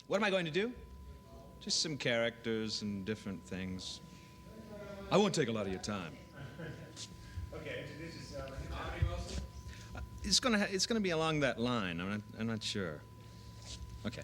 What am I going to do? Just some characters and different things. I won't take a lot of your time. Okay, introduce yourself. It's gonna be along that line. I'm not sure. Okay.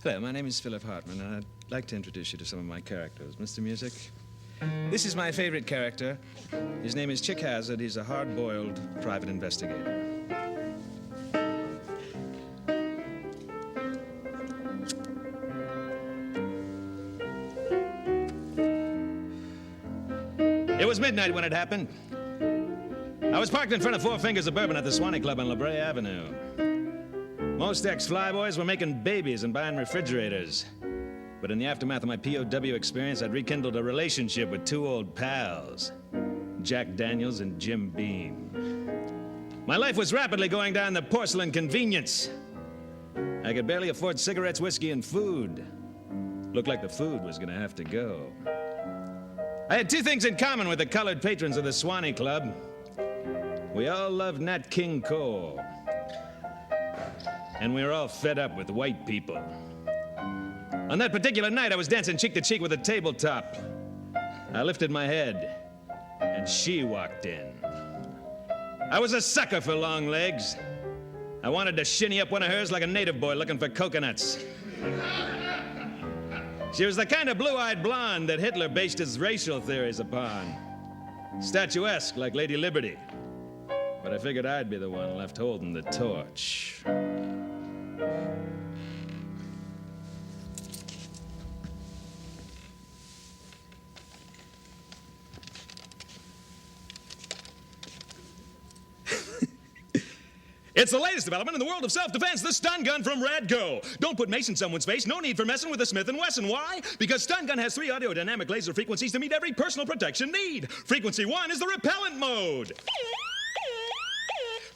Hello, my name is Philip Hartman, and I'd like to introduce you to some of my characters. Mr. Music, this is my favorite character. His name is Chick Hazard. He's a hard-boiled private investigator. It was midnight when it happened. I was parked in front of Four Fingers of Bourbon at the Swanee Club on La Brea Avenue. Most ex-flyboys were making babies and buying refrigerators. But in the aftermath of my POW experience, I'd rekindled a relationship with two old pals, Jack Daniels and Jim Beam. My life was rapidly going down the porcelain convenience. I could barely afford cigarettes, whiskey, and food. Looked like the food was gonna have to go. I had two things in common with the colored patrons of the Swanee Club. We all loved Nat King Cole. And we were all fed up with white people. On that particular night, I was dancing cheek to cheek with a tabletop. I lifted my head, and she walked in. I was a sucker for long legs. I wanted to shinny up one of hers like a native boy looking for coconuts. She was the kind of blue-eyed blonde that Hitler based his racial theories upon. Statuesque, like Lady Liberty. But I figured I'd be the one left holding the torch. It's the latest development in the world of self-defense, the stun gun from Radco. Don't put mace in someone's face. No need for messing with a Smith & Wesson. Why? Because stun gun has 3 audio-dynamic laser frequencies to meet every personal protection need. Frequency 1 is the repellent mode.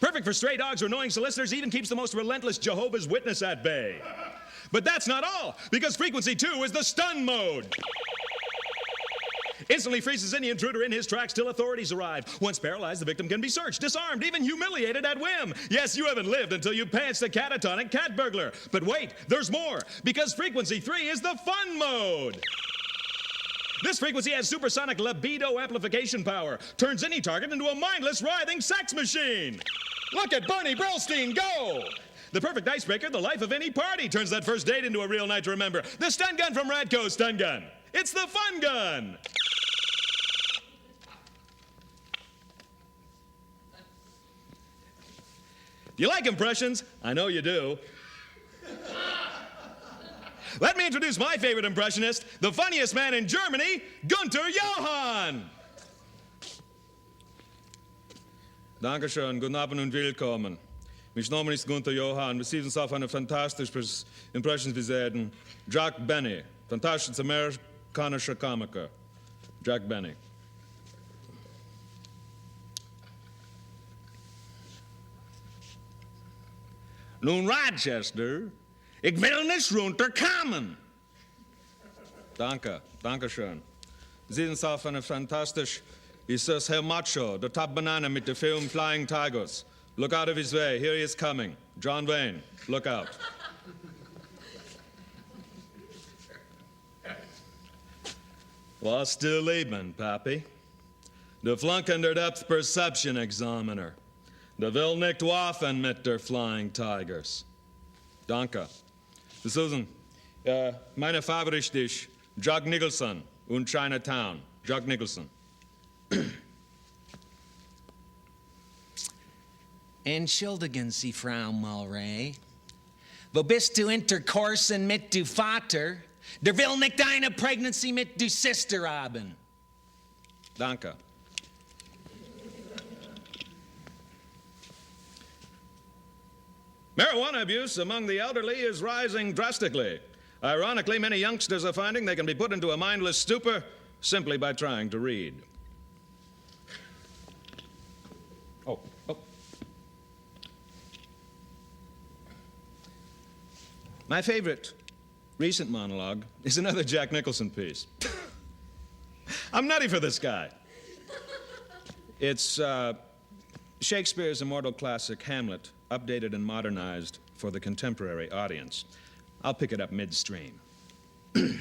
Perfect for stray dogs or annoying solicitors, even keeps the most relentless Jehovah's Witness at bay. But that's not all, because frequency 2 is the stun mode. Instantly freezes any intruder in his tracks till authorities arrive. Once paralyzed, the victim can be searched, disarmed, even humiliated at whim. Yes, you haven't lived until you pantsed a catatonic cat burglar. But wait, there's more, because frequency 3 is the fun mode. This frequency has supersonic libido amplification power, turns any target into a mindless, writhing sex machine. Look at Barney Brillstein go! The perfect icebreaker, the life of any party, turns that first date into a real night to remember. The stun gun from Radco Stun Gun. It's the fun gun. You like impressions? I know you do. Let me introduce my favorite impressionist, the funniest man in Germany, Günther Johann. Dankeschön, guten Abend und willkommen. Mein Name ist Günther Johann. Wir sind uns auf eine fantastische Impressionsvisiten. Jack Benny, fantastischer amerikanischer Komiker. Jack Benny. Nun, Rochester, ich will nicht runterkommen. Danke schön. Sie sind auf eine fantastisch, ist das Herr Macho, der Top Banana mit dem Film Flying Tigers. Look out of his way, here he is coming. John Wayne, look out. Was du Leben, Papi? Der Flunken der Depth Perception Examiner. Der will nicht waffen mit der Flying Tigers. Danke. Susan, meine Favorit ist Jack Nicholson und Chinatown. Jack Nicholson. Entschuldigen Sie, Frau Mulray. Wo bist du intercoursen mit du Vater? Der will nicht eine Pregnancy mit du Sister haben. Danke. Marijuana abuse among the elderly is rising drastically. Ironically, many youngsters are finding they can be put into a mindless stupor simply by trying to read. Oh. My favorite recent monologue is another Jack Nicholson piece. I'm nutty for this guy. It's Shakespeare's immortal classic, Hamlet, updated and modernized for the contemporary audience. I'll pick it up midstream. Of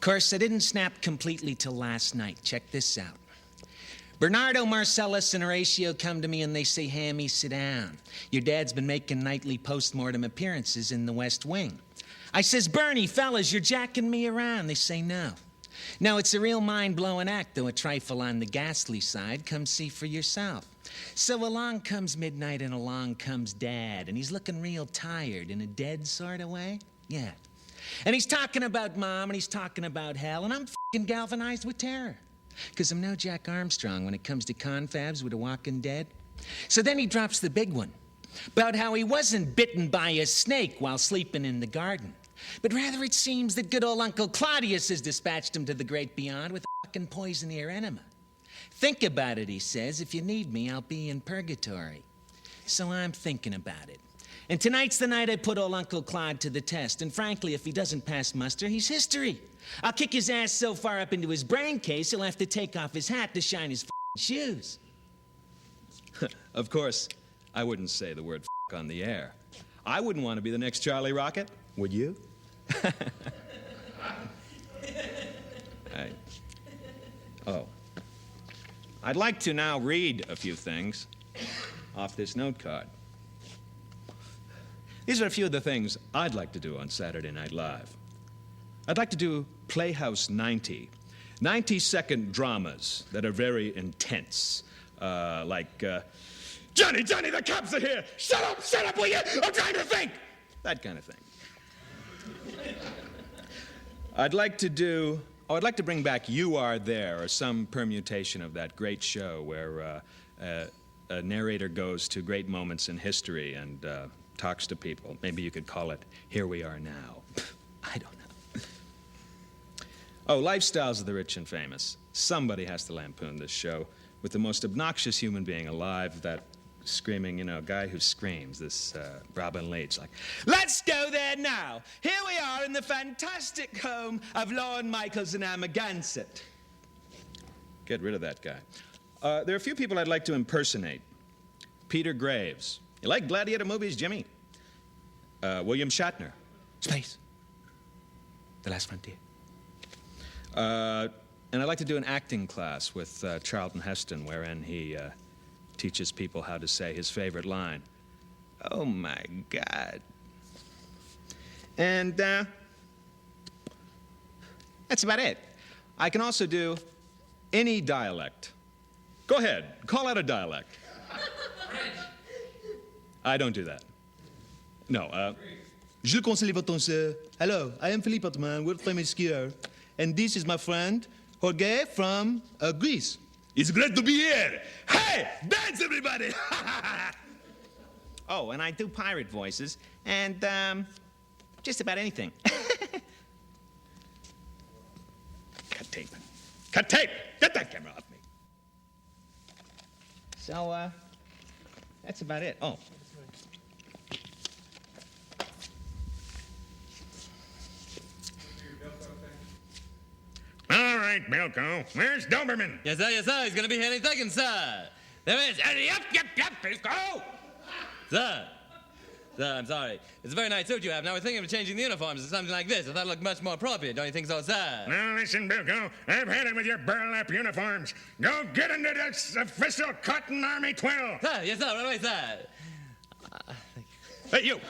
course, I didn't snap completely till last night. Check this out. Bernardo, Marcellus, and Horatio come to me and they say, Hammy, sit down. Your dad's been making nightly postmortem appearances in the West Wing. I says, Bernie, fellas, you're jacking me around. They say no. No, it's a real mind-blowing act, though a trifle on the ghastly side. Come see for yourself. So along comes midnight and along comes Dad, and he's looking real tired in a dead sort of way. Yeah. And he's talking about Mom and he's talking about hell, and I'm f***ing galvanized with terror. Because I'm no Jack Armstrong when it comes to confabs with a walking dead. So then he drops the big one about how he wasn't bitten by a snake while sleeping in the garden, but rather it seems that good old Uncle Claudius has dispatched him to the great beyond with a fucking poison-ear enema. Think about it, he says. If you need me, I'll be in purgatory. So I'm thinking about it. And tonight's the night I put old Uncle Claude to the test. And frankly, if he doesn't pass muster, he's history. I'll kick his ass so far up into his brain case, he'll have to take off his hat to shine his shoes. Of course, I wouldn't say the word on the air. I wouldn't want to be the next Charlie Rocket, would you? I'd like to now read a few things off this note card. These are a few of the things I'd like to do on Saturday Night Live. I'd like to do Playhouse 90, 90-second dramas that are very intense, like, Johnny, the cops are here! Shut up, will you? I'm trying to think! That kind of thing. I'd like to bring back You Are There, or some permutation of that great show where a narrator goes to great moments in history and talks to people. Maybe you could call it Here We Are Now. I don't know. Oh, Lifestyles of the Rich and Famous. Somebody has to lampoon this show with the most obnoxious human being alive, that screaming, guy who screams, this Robin Leach, like, let's go there now. Here we are in the fantastic home of Lorne Michaels and Amagansett. Get rid of that guy. There are a few people I'd like to impersonate. Peter Graves. You like gladiator movies, Jimmy? William Shatner. Space. The Last Frontier. And I'd like to do an acting class with Charlton Heston, wherein he teaches people how to say his favorite line. Oh, my God. And that's about it. I can also do any dialect. Go ahead, call out a dialect. I don't do that. No, Je le conseille votre sir. Hello, I am Philippe Hartman, world famous skier. And this is my friend, Jorge from Greece. It's great to be here. Hey, dance everybody! Oh, and I do pirate voices, and just about anything. Cut tape. Cut tape! Get that camera off me. So, that's about it. Oh. All right, Bilko. Where's Doberman? Yes, sir, he's gonna be here any second, sir. There is. Yep, Bilko! Sir, I'm sorry. It's a very nice suit you have. Now we're thinking of changing the uniforms to something like this. I thought it looked much more appropriate. Don't you think so, sir? Now listen, Bilko. I've had it with your burlap uniforms. Go get into this official Cotton Army 12. Sir, yes, sir. Right away, sir. Hey, you.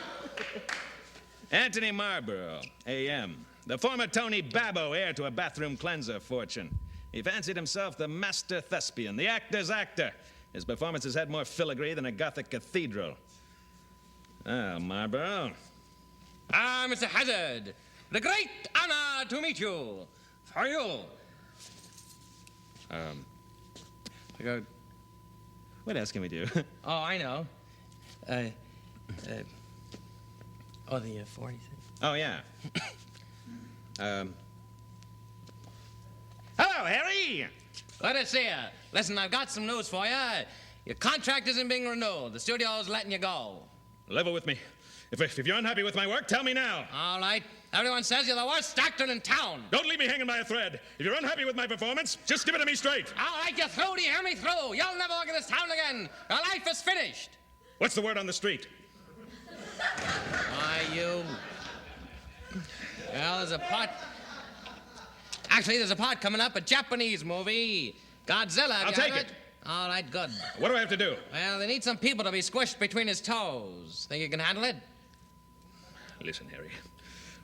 Anthony Marlborough, A.M. The former Tony Babbo, heir to a bathroom cleanser fortune. He fancied himself the master thespian, the actor's actor. His performances had more filigree than a Gothic cathedral. Ah, Marlborough. Ah, Mr. Hazard. The great honor to meet you. For you. What else can we do? Oh, I know. The 40 thing. Oh, yeah. Hello, Harry! Let us see. Listen, I've got some news for you. Your contract isn't being renewed. The studio's letting you go. Level with me. If you're unhappy with my work, tell me now. All right. Everyone says you're the worst actor in town. Don't leave me hanging by a thread. If you're unhappy with my performance, just give it to me straight. All right, you're through. Do you hear me through? You'll never work in this town again. Your life is finished. What's the word on the street? I there's a part. Actually, there's a part coming up, a Japanese movie. Godzilla. Have I'll you take heard it. All right, good. What do I have to do? Well, they need some people to be squished between his toes. Think you can handle it? Listen, Harry.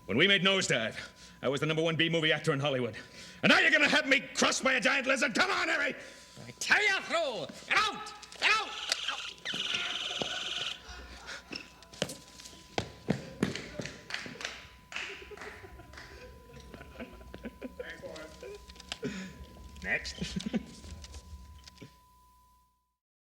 When we made Nosedive, I was the #1 B-movie actor in Hollywood. And now you're gonna have me crushed by a giant lizard? Come on, Harry! I tell you through. Get out! Get out! Next.